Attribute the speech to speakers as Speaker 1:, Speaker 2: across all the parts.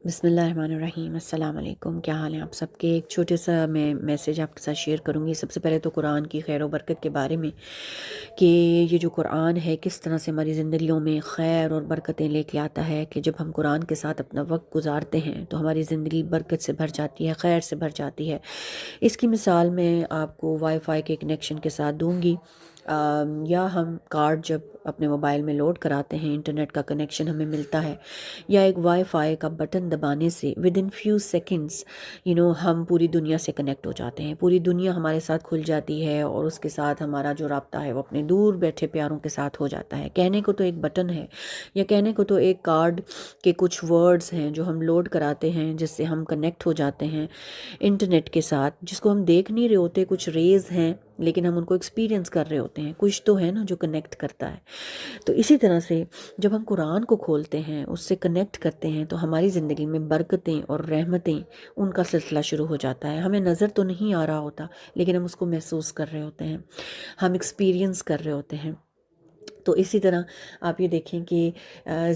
Speaker 1: بسم اللہ الرحمن الرحیم۔ السلام علیکم، کیا حال ہیں آپ سب کے؟ ایک چھوٹے سا میں میسیج آپ کے ساتھ شیئر کروں گی۔ سب سے پہلے تو قرآن کی خیر و برکت کے بارے میں کہ یہ جو قرآن ہے کس طرح سے ہماری زندگیوں میں خیر اور برکتیں لے کے آتا ہے، کہ جب ہم قرآن کے ساتھ اپنا وقت گزارتے ہیں تو ہماری زندگی برکت سے بھر جاتی ہے، خیر سے بھر جاتی ہے۔ اس کی مثال میں آپ کو وائی فائی کے کنیکشن کے ساتھ دوں گی، یا ہم کارڈ جب اپنے موبائل میں لوڈ کراتے ہیں، انٹرنیٹ کا کنیکشن ہمیں ملتا ہے، یا ایک وائی فائی کا بٹن دبانے سے ود ان فیو سیکنڈز ہم پوری دنیا سے کنیکٹ ہو جاتے ہیں، پوری دنیا ہمارے ساتھ کھل جاتی ہے، اور اس کے ساتھ ہمارا جو رابطہ ہے وہ اپنے دور بیٹھے پیاروں کے ساتھ ہو جاتا ہے۔ کہنے کو تو ایک بٹن ہے، یا کہنے کو تو ایک کارڈ کے کچھ ورڈز ہیں جو ہم لوڈ کراتے ہیں، جس سے ہم کنیکٹ ہو جاتے ہیں انٹرنیٹ کے ساتھ، جس کو ہم دیکھ نہیں رہے ہوتے، کچھ ریز ہیں لیکن ہم ان کو ایکسپیرینس کر رہے ہوتے ہیں، کچھ تو ہے نا جو کنیکٹ کرتا ہے۔ تو اسی طرح سے جب ہم قرآن کو کھولتے ہیں، اس سے کنیکٹ کرتے ہیں، تو ہماری زندگی میں برکتیں اور رحمتیں ان کا سلسلہ شروع ہو جاتا ہے۔ ہمیں نظر تو نہیں آ رہا ہوتا لیکن ہم اس کو محسوس کر رہے ہوتے ہیں، ہم ایکسپیرینس کر رہے ہوتے ہیں۔ تو اسی طرح آپ یہ دیکھیں کہ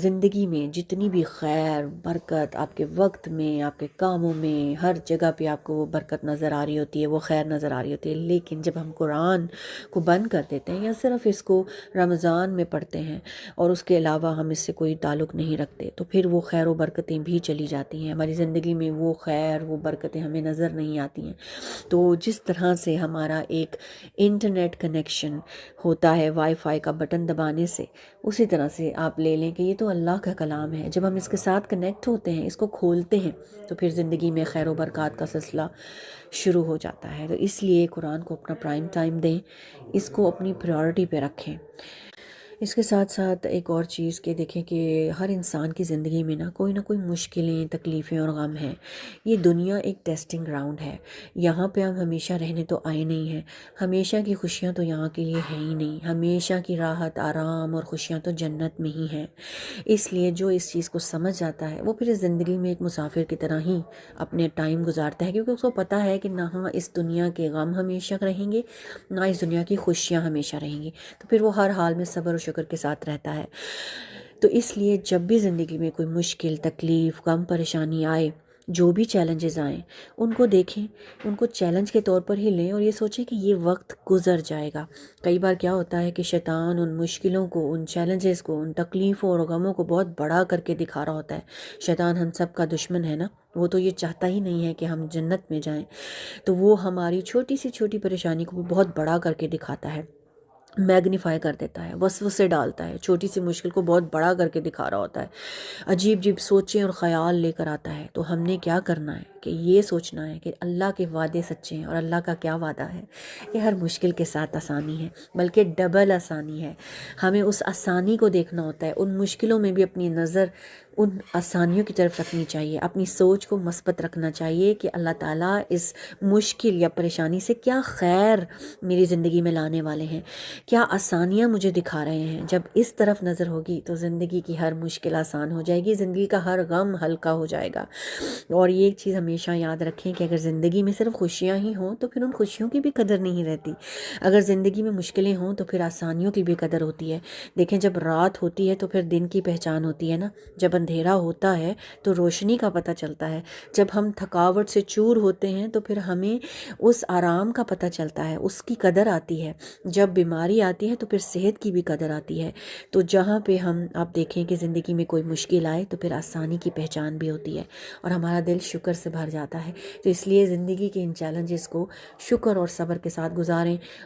Speaker 1: زندگی میں جتنی بھی خیر برکت آپ کے وقت میں، آپ کے کاموں میں، ہر جگہ پہ آپ کو وہ برکت نظر آ رہی ہوتی ہے، وہ خیر نظر آ رہی ہوتی ہے، لیکن جب ہم قرآن کو بند کر دیتے ہیں یا صرف اس کو رمضان میں پڑھتے ہیں اور اس کے علاوہ ہم اس سے کوئی تعلق نہیں رکھتے، تو پھر وہ خیر و برکتیں بھی چلی جاتی ہیں ہماری زندگی میں، وہ خیر وہ برکتیں ہمیں نظر نہیں آتی ہیں۔ تو جس طرح سے ہمارا ایک انٹرنیٹ کنیکشن ہوتا ہے وائی فائی کا بٹن دبانے سے، اسی طرح سے آپ لے لیں کہ یہ تو اللہ کا کلام ہے۔ جب ہم اس کے ساتھ کنیکٹ ہوتے ہیں، اس کو کھولتے ہیں، تو پھر زندگی میں خیر و برکات کا سلسلہ شروع ہو جاتا ہے۔ تو اس لیے قرآن کو اپنا پرائم ٹائم دیں، اس کو اپنی پریورٹی پہ رکھیں۔ اس کے ساتھ ساتھ ایک اور چیز کہ دیکھیں کہ ہر انسان کی زندگی میں نہ کوئی مشکلیں، تکلیفیں اور غم ہیں۔ یہ دنیا ایک ٹیسٹنگ گراؤنڈ ہے، یہاں پہ ہم ہمیشہ رہنے تو آئے نہیں ہیں، ہمیشہ کی خوشیاں تو یہاں کے لیے ہیں ہی نہیں، ہمیشہ کی راحت، آرام اور خوشیاں تو جنت میں ہی ہیں۔ اس لیے جو اس چیز کو سمجھ جاتا ہے وہ پھر اس زندگی میں ایک مسافر کی طرح ہی اپنے ٹائم گزارتا ہے، کیونکہ اس کو پتہ ہے کہ نہ اس دنیا کے غم ہمیشہ رہیں گے، نہ اس دنیا کی خوشیاں ہمیشہ رہیں گی، تو پھر وہ ہر حال میں صبر و شکر کے ساتھ رہتا ہے۔ تو اس لیے جب بھی زندگی میں کوئی مشکل، تکلیف، غم، پریشانی آئے، جو بھی چیلنجز آئیں، ان کو دیکھیں، ان کو چیلنج کے طور پر ہی لیں، اور یہ سوچیں کہ یہ وقت گزر جائے گا۔ کئی بار کیا ہوتا ہے کہ شیطان ان مشکلوں کو، ان چیلنجز کو، ان تکلیفوں اور غموں کو بہت بڑا کر کے دکھا رہا ہوتا ہے۔ شیطان ہم سب کا دشمن ہے نا، وہ تو یہ چاہتا ہی نہیں ہے کہ ہم جنت میں جائیں، تو وہ ہماری چھوٹی سی چھوٹی پریشانی کو بھی بہت بڑا کر کے دکھاتا ہے، میگنیفائی کر دیتا ہے، وسوسے ڈالتا ہے، چھوٹی سی مشکل کو بہت بڑا کر کے دکھا رہا ہوتا ہے، عجیب عجیب سوچیں اور خیال لے کر آتا ہے۔ تو ہم نے کیا کرنا ہے کہ یہ سوچنا ہے کہ اللہ کے وعدے سچے ہیں، اور اللہ کا کیا وعدہ ہے کہ ہر مشکل کے ساتھ آسانی ہے، بلکہ ڈبل آسانی ہے۔ ہمیں اس آسانی کو دیکھنا ہوتا ہے، ان مشکلوں میں بھی اپنی نظر ان آسانیوں کی طرف رکھنی چاہیے، اپنی سوچ کو مثبت رکھنا چاہیے کہ اللہ تعالیٰ اس مشکل یا پریشانی سے کیا خیر میری زندگی میں لانے والے ہیں، کیا آسانیاں مجھے دکھا رہے ہیں۔ جب اس طرف نظر ہوگی تو زندگی کی ہر مشکل آسان ہو جائے گی، زندگی کا ہر غم ہلکا ہو جائے گا۔ اور یہ ایک چیز ہمیشہ یاد رکھیں کہ اگر زندگی میں صرف خوشیاں ہی ہوں تو پھر ان خوشیوں کی بھی قدر نہیں رہتی، اگر زندگی میں مشکلیں ہوں تو پھر آسانیوں کی بھی قدر ہوتی ہے۔ دیکھیں جب رات ہوتی ہے تو پھر دن کی پہچان ہوتی ہے نا، جب اندھیرا ہوتا ہے تو روشنی کا پتہ چلتا ہے، جب ہم تھکاوٹ سے چور ہوتے ہیں تو پھر ہمیں اس آرام کا پتہ چلتا ہے، اس کی قدر آتی ہے، جب بیماری آتی ہے تو پھر صحت کی بھی قدر آتی ہے۔ تو جہاں پہ آپ دیکھیں کہ زندگی میں کوئی مشکل آئے تو پھر آسانی کی پہچان بھی ہوتی ہے، اور ہمارا دل شکر سے بھر جاتا ہے۔ تو اس لیے زندگی کے ان چیلنجز کو شکر اور صبر کے ساتھ گزاریں،